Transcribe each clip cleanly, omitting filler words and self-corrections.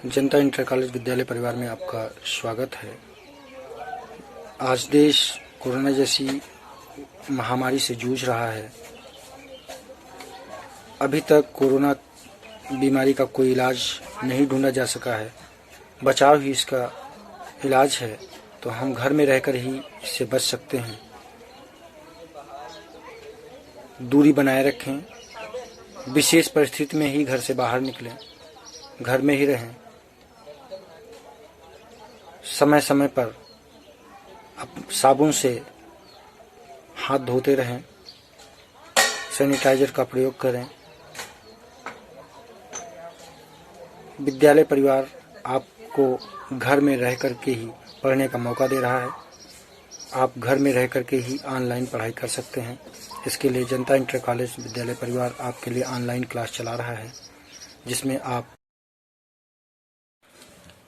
जनता inter college विद्यालय परिवार में आपका स्वागत है। आज देश कोरोना जैसी महामारी से जूझ रहा है। अभी तक कोरोना बीमारी का कोई इलाज नहीं ढूंढा जा सका है। बचाव ही इसका इलाज है, तो हम घर में रहकर ही इससे बच सकते हैं। दूरी बनाए रखें, विशेष परिस्थिति में ही घर से बाहर निकलें, घर में ही रहें। समय समय पर साबुन से हाथ धोते रहें, सैनिटाइजर का प्रयोग करें। विद्यालय परिवार आपको घर में रह कर के ही पढ़ने का मौका दे रहा है। आप घर में रह कर के ही ऑनलाइन पढ़ाई कर सकते हैं। इसके लिए जनता इंटर कॉलेज विद्यालय परिवार आपके लिए ऑनलाइन क्लास चला रहा है, जिसमें आप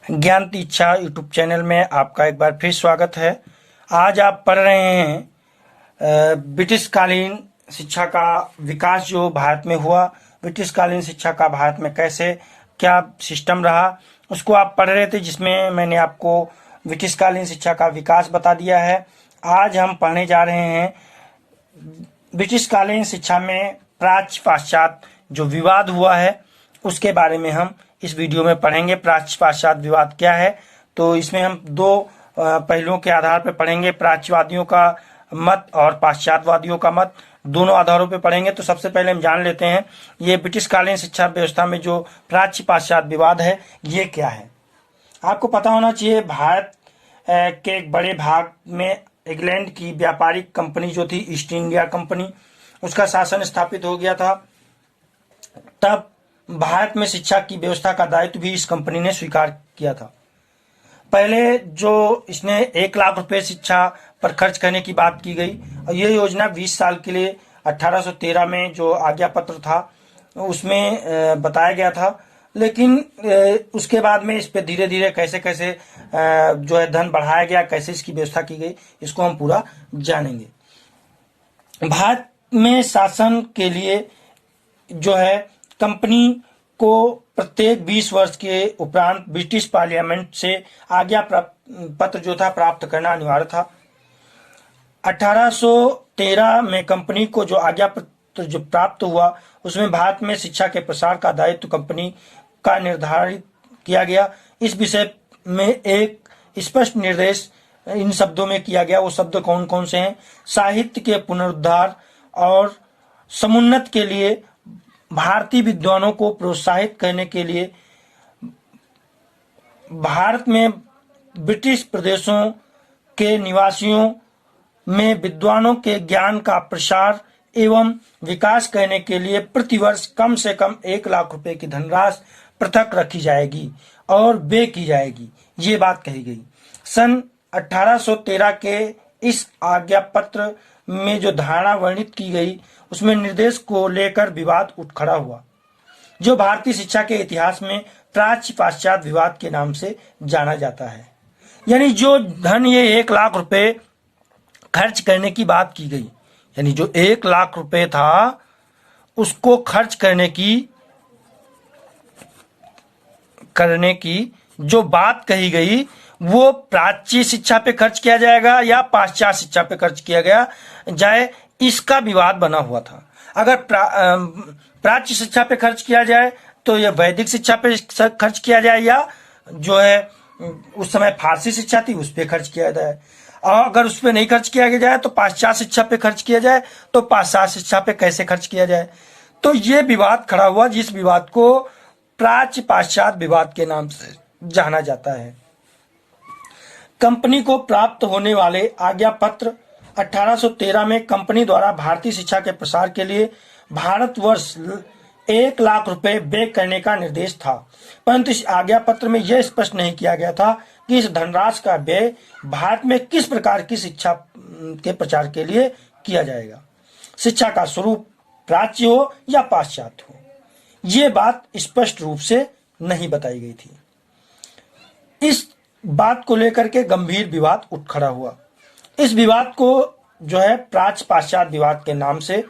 ज्ञान दीक्षा यूट्यूब चैनल में आपका एक बार फिर स्वागत है। आज आप पढ़ रहे हैं ब्रिटिश कालीन शिक्षा का विकास जो भारत में हुआ, ब्रिटिश कालीन शिक्षा का भारत में कैसे क्या सिस्टम रहा, उसको आप पढ़ रहे थे, जिसमें मैंने आपको ब्रिटिश कालीन शिक्षा का विकास बता दिया है। आज हम पढ़ने जा रहे हैं ब्रिटिश कालीन शिक्षा में प्राच्य पाश्चात्य जो विवाद हुआ है उसके बारे में हम इस वीडियो में पढ़ेंगे। प्राच्य पाश्चात्य विवाद क्या है, तो इसमें हम दो पहलुओं के आधार पर पढ़ेंगे, प्राच्यवादियों का मत और पाश्चात्यवादियों का मत, दोनों आधारों पर पढ़ेंगे। तो सबसे पहले हम जान लेते हैं ये ब्रिटिश कालीन शिक्षा व्यवस्था में जो प्राच्य पाश्चात्य विवाद है ये क्या है। आपको पता होना चाहिए, भारत के एक बड़े भाग में इंग्लैंड की व्यापारिक कंपनी जो थी ईस्ट इंडिया कंपनी, उसका शासन स्थापित हो गया था। तब भारत में शिक्षा की व्यवस्था का दायित्व भी इस कंपनी ने स्वीकार किया था। पहले जो इसने 1 लाख रुपए शिक्षा पर खर्च करने की बात की गई, और ये योजना 20 साल के लिए 1813 में जो आज्ञा पत्र था उसमें बताया गया था। लेकिन उसके बाद में इस पे धीरे धीरे कैसे कैसे जो है धन बढ़ाया गया, कैसे इसकी व्यवस्था की गई, इसको हम पूरा जानेंगे। भारत में शासन के लिए जो है कंपनी को प्रत्येक 20 वर्ष के उपरांत ब्रिटिश पार्लियामेंट से आज्ञा पत्र जो था प्राप्त करना अनिवार्य था। 1813 में कंपनी को जो आज्ञा पत्र जो प्राप्त हुआ उसमें भारत में शिक्षा के प्रसार का दायित्व कंपनी का निर्धारित किया गया। इस विषय में एक स्पष्ट निर्देश इन शब्दों में किया गया। वो शब्द कौन कौन से हैं? साहित्य के पुनरुद्धार और समुन्नत के लिए, भारतीय विद्वानों को प्रोत्साहित करने के लिए, भारत में ब्रिटिश प्रदेशों के निवासियों में विद्वानों के ज्ञान का प्रसार एवं विकास करने के लिए प्रतिवर्ष कम से कम 1 लाख रुपए की धनराशि पृथक रखी जाएगी और व्यय की जाएगी, ये बात कही गई। सन 1813 के इस आज्ञा पत्र में जो धारणा वर्णित की गई उसमें निर्देश को लेकर विवाद उठ खड़ा हुआ, जो भारतीय शिक्षा के इतिहास में प्राच्य पाश्चात्य विवाद के नाम से जाना जाता है। यानी जो धन ये 1 लाख रुपए खर्च करने की बात की गई, यानी जो 1 लाख रुपए था उसको खर्च करने की जो बात कही गई वो प्राच्य शिक्षा पे खर्च किया जाएगा या पाश्चात्य शिक्षा पे खर्च किया गया जाए, इसका विवाद बना हुआ था। अगर प्राच्य शिक्षा पे खर्च किया जाए तो यह वैदिक शिक्षा पे खर्च किया जाए, या जो है उस समय फारसी शिक्षा थी उस पे खर्च किया जाए, और अगर उस पे नहीं खर्च किया जाए तो पाश्चात्य शिक्षा पे खर्च किया जाए, तो पाश्चात्य शिक्षा पे कैसे खर्च किया जाए। तो ये विवाद खड़ा हुआ, जिस विवाद को प्राच्य पाश्चात्य विवाद के नाम से जाना जाता है। कंपनी को प्राप्त होने वाले आज्ञा पत्र 1813 में कंपनी द्वारा भारतीय शिक्षा के प्रसार के लिए भारतवर्ष 1 लाख रुपए व्यय करने का निर्देश था, परंतु इस आज्ञा पत्र में यह स्पष्ट नहीं किया गया था कि इस धनराशि का व्यय भारत में किस प्रकार की शिक्षा के प्रचार के लिए किया जाएगा। शिक्षा का स्वरूप प्राच्य हो या पाश्चात्य हो, ये बात स्पष्ट रूप से नहीं बताई गई थी। इस बात को लेकर के गंभीर विवाद उठ खड़ा हुआ। इस विवाद को जो है प्राच्य पाश्चात्य विवाद के नाम से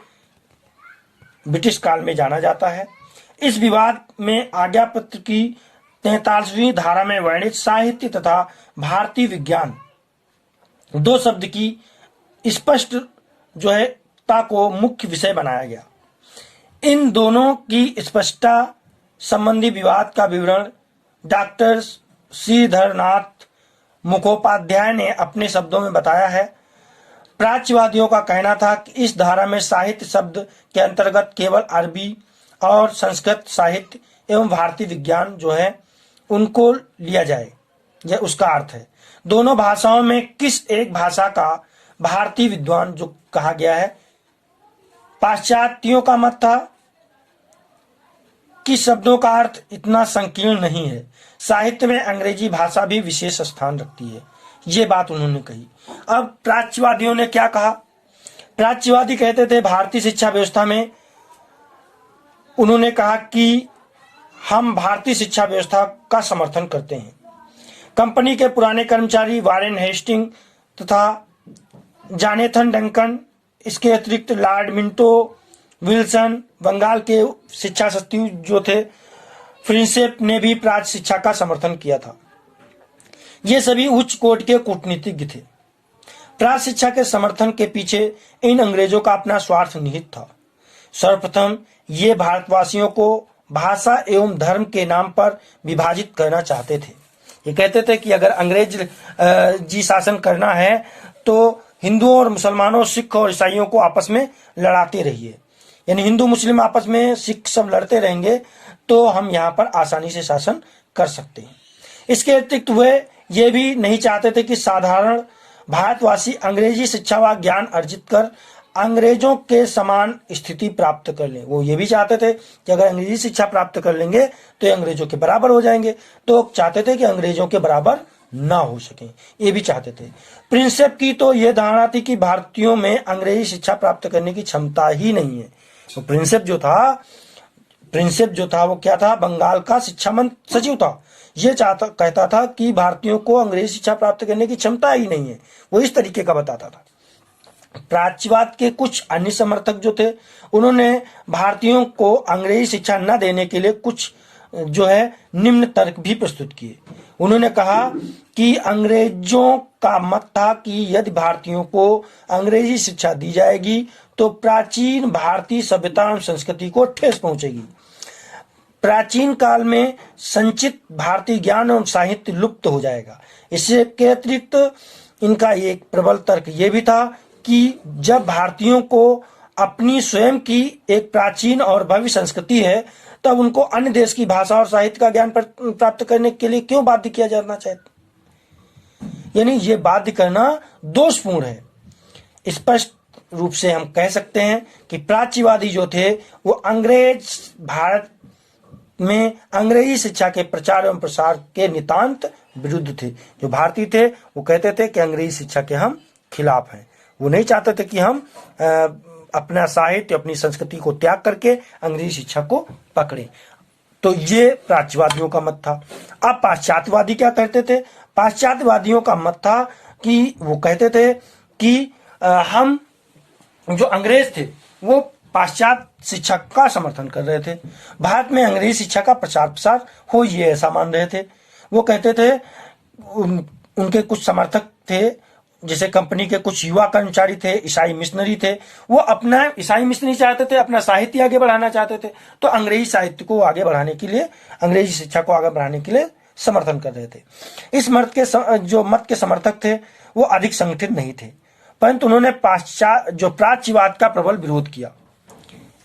ब्रिटिश काल में जाना जाता है। इस विवाद में आज्ञा पत्र की 43वीं धारा में वर्णित साहित्य तथा भारतीय विज्ञान दो शब्द की स्पष्ट जो है ता को मुख्य विषय बनाया गया। इन दोनों की स्पष्टता संबंधी विवाद का विवरण डॉक्टर श्रीधरनाथ मुखोपाध्याय ने अपने शब्दों में बताया है। प्राच्यवादियों का कहना था कि इस धारा में साहित्य शब्द के अंतर्गत केवल अरबी और संस्कृत साहित्य एवं भारतीय विज्ञान जो है उनको लिया जाए, यह उसका अर्थ है। दोनों भाषाओं में किस एक भाषा का भारतीय विद्वान जो कहा गया है। पाश्चात्यों का मत था कि शब्दों का अर्थ इतना संकीर्ण नहीं है, साहित्य में अंग्रेजी भाषा भी विशेष स्थान रखती है, ये बात उन्होंने कही। अब प्राच्यवादियों ने क्या कहा। प्राच्यवादी कहते थे भारतीय शिक्षा व्यवस्था में, उन्होंने कहा कि हम भारतीय शिक्षा व्यवस्था का समर्थन करते हैं। कंपनी के पुराने कर्मचारी वारेन हेस्टिंग तथा जॉनेथन डंकन, इसके अतिरिक्त लॉर्ड मिंटो विल्सन, बंगाल के शिक्षा सचिव जो थे प्रिंसेप ने भी प्राच्य शिक्षा का समर्थन किया था। ये सभी उच्च कोट के कूटनीतिज्ञ थे। प्राच्य शिक्षा के समर्थन के पीछे इन अंग्रेजों का अपना स्वार्थ निहित था। सर्वप्रथम ये भारतवासियों को भाषा एवं धर्म के नाम पर विभाजित करना चाहते थे। ये कहते थे कि अगर अंग्रेज जी शासन करना है तो हिंदुओं और मुसलमानों, सिख और ईसाइयों को आपस में लड़ाते रहिए, यानी हिंदू मुस्लिम आपस में, सिख सब लड़ते रहेंगे तो हम यहाँ पर आसानी से शासन कर सकते हैं। इसके अतिरिक्त वे ये भी नहीं चाहते थे कि साधारण भारतवासी अंग्रेजी शिक्षा व ज्ञान अर्जित कर अंग्रेजों के समान स्थिति प्राप्त कर लें। वो ये भी चाहते थे कि अगर अंग्रेजी शिक्षा प्राप्त कर लेंगे तो ये अंग्रेजों के बराबर हो जाएंगे, तो चाहते थे कि अंग्रेजों के बराबर ना हो सके, ये भी चाहते थे। प्रिंसेप की तो यह धारणा थी कि भारतीयों में अंग्रेजी शिक्षा प्राप्त करने की क्षमता ही नहीं है। तो प्रिंसेप जो था वो क्या था, बंगाल का शिक्षा मंत्री सचिव था। ये कहता था कि भारतीयों को अंग्रेजी शिक्षा प्राप्त करने की क्षमता ही नहीं है, वो इस तरीके का बताता था। प्राच्यवाद के कुछ अन्य समर्थक जो थे उन्होंने भारतीयों को अंग्रेजी शिक्षा न देने के लिए कुछ जो है निम्न तर्क भी प्रस्तुत किए। उन्होंने कहा कि अंग्रेजों का मत था कि यदि भारतीयों को अंग्रेजी शिक्षा दी जाएगी तो प्राचीन भारतीय सभ्यता एवं संस्कृति को ठेस पहुंचेगी। प्राचीन काल में संचित भारतीय ज्ञान एवं साहित्य लुप्त हो जाएगा। इसके अतिरिक्त इनका एक प्रबल तर्क ये भी था कि जब भारतीयों को अपनी स्वयं की एक प्राचीन और भव्य संस्कृति है तब उनको अन्य देश की भाषा और साहित्य का ज्ञान प्राप्त करने के लिए क्यों बाध्य किया जाना चाहिए, यानी ये बाध्य करना दोषपूर्ण है। स्पष्ट रूप से हम कह सकते हैं कि प्राच्यवादी जो थे वो अंग्रेज भारत में अंग्रेजी शिक्षा के प्रचार एवं प्रसार के नितांत विरुद्ध थे। जो भारतीय थे वो कहते थे कि अंग्रेजी शिक्षा के हम खिलाफ हैं, वो नहीं चाहते थे कि हम अपना साहित्य, अपनी संस्कृति को त्याग करके अंग्रेजी शिक्षा को पकड़े। तो ये प्राच्यवादियों का मत था। अब पाश्चात्यवादी क्या कहते थे। पाश्चात्यवादियों का मत था कि वो कहते थे कि हम जो अंग्रेज थे वो पाश्चात्य शिक्षा का समर्थन कर रहे थे, भारत में अंग्रेजी शिक्षा का प्रचार प्रसार हो, ये ऐसा मान रहे थे। वो कहते थे उनके कुछ समर्थक थे, जैसे कंपनी के कुछ युवा कर्मचारी थे, ईसाई मिशनरी थे, वो अपना ईसाई मिशनरी चाहते थे, अपना साहित्य आगे बढ़ाना चाहते थे, तो अंग्रेजी साहित्य को आगे बढ़ाने के लिए, अंग्रेजी शिक्षा को आगे बढ़ाने के लिए समर्थन कर रहे थे। इस मत के समर्थक थे वो अधिक संगठित नहीं थे, परंतु उन्होंने प्राच्यवाद का प्रबल विरोध किया।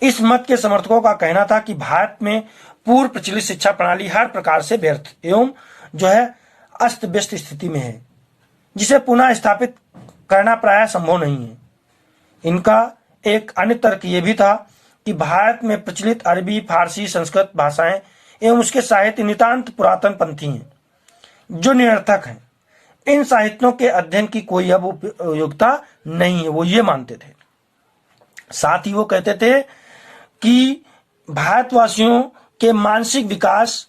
इस मत के समर्थकों का कहना था कि भारत में पूर्व प्रचलित शिक्षा प्रणाली हर प्रकार से व्यर्थ एवं जो है अस्त व्यस्त स्थिति में है, जिसे पुनः स्थापित करना प्राय संभव नहीं है। इनका एक अन्य तर्क यह भी था कि भारत में प्रचलित अरबी, फारसी, संस्कृत भाषाएं एवं उसके साहित्य नितांत पुरातन पंथी हैं जो निरर्थक हैं। इन साहित्यों के अध्ययन की कोई अब उपयोगिता नहीं है, वो ये मानते थे। साथ ही वो कहते थे कि भारतवासियों के मानसिक विकास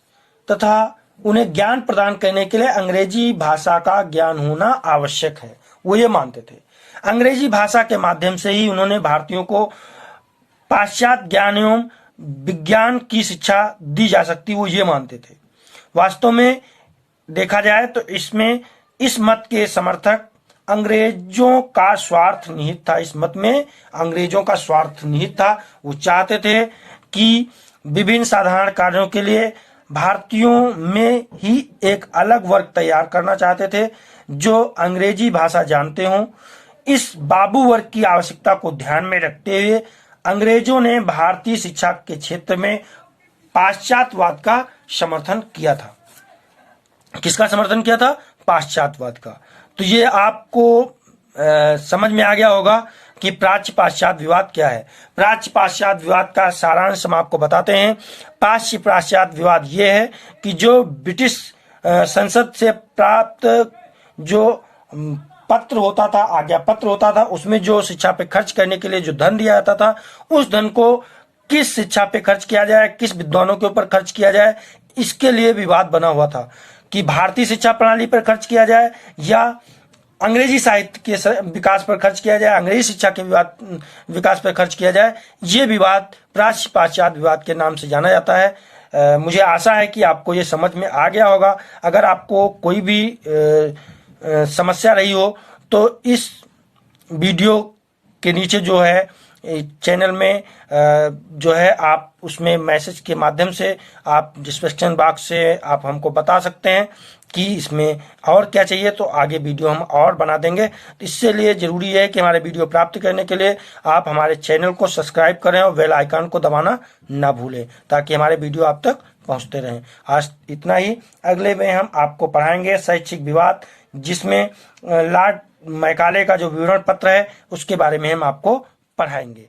तथा उन्हें ज्ञान प्रदान करने के लिए अंग्रेजी भाषा का ज्ञान होना आवश्यक है, वो ये मानते थे। अंग्रेजी भाषा के माध्यम से ही उन्होंने भारतीयों को पाश्चात्य ज्ञान एवं विज्ञान की शिक्षा दी जा सकती, वो ये मानते थे। वास्तव में देखा जाए तो इसमें इस मत के समर्थक अंग्रेजों का स्वार्थ निहित था। इस मत में अंग्रेजों का स्वार्थ निहित था। वो चाहते थे कि विभिन्न साधारण कार्यों के लिए भारतीयों में ही एक अलग वर्ग तैयार करना चाहते थे जो अंग्रेजी भाषा जानते हों। इस बाबू वर्ग की आवश्यकता को ध्यान में रखते हुए अंग्रेजों ने भारतीय शिक्षा के क्षेत्र में पाश्चात्यवाद का समर्थन किया था। किसका समर्थन किया था? पाश्चात्यवाद का। तो ये आपको समझ में आ गया होगा कि प्राच्य पाश्चात्य विवाद क्या है। प्राच्य पाश्चात्य विवाद का सारांश हम आपको बताते हैं। प्राच्य पाश्चात्य विवाद ये है कि जो ब्रिटिश संसद से प्राप्त जो पत्र होता था, आज्ञा पत्र होता था, उसमें जो शिक्षा पे खर्च करने के लिए जो धन दिया जाता था, उस धन को किस शिक्षा पे खर्च किया जाए, किस विद्वानों के ऊपर खर्च किया जाए, इसके लिए विवाद बना हुआ था कि भारतीय शिक्षा प्रणाली पर खर्च किया जाए या अंग्रेजी साहित्य के विकास पर खर्च किया जाए, अंग्रेजी शिक्षा के विकास पर खर्च किया जाए। ये विवाद प्राच्य पाश्चात्य विवाद के नाम से जाना जाता है। मुझे आशा है कि आपको ये समझ में आ गया होगा। अगर आपको कोई भी समस्या रही हो तो इस वीडियो के नीचे जो है चैनल में जो है आप उसमें मैसेज के माध्यम से आप डिस्क्रिप्शन बॉक्स से आप हमको बता सकते हैं कि इसमें और क्या चाहिए, तो आगे वीडियो हम और बना देंगे। तो इससे लिए जरूरी है कि हमारे वीडियो प्राप्त करने के लिए आप हमारे चैनल को सब्सक्राइब करें और बेल आइकन को दबाना ना भूलें ताकि हमारे वीडियो आप तक पहुंचते रहें। आज इतना ही। अगले में हम आपको पढ़ाएंगे शैक्षिक विवाद, जिसमें लॉर्ड मैकाले का जो विवरण पत्र है उसके बारे में हम आपको पढ़ाएंगे।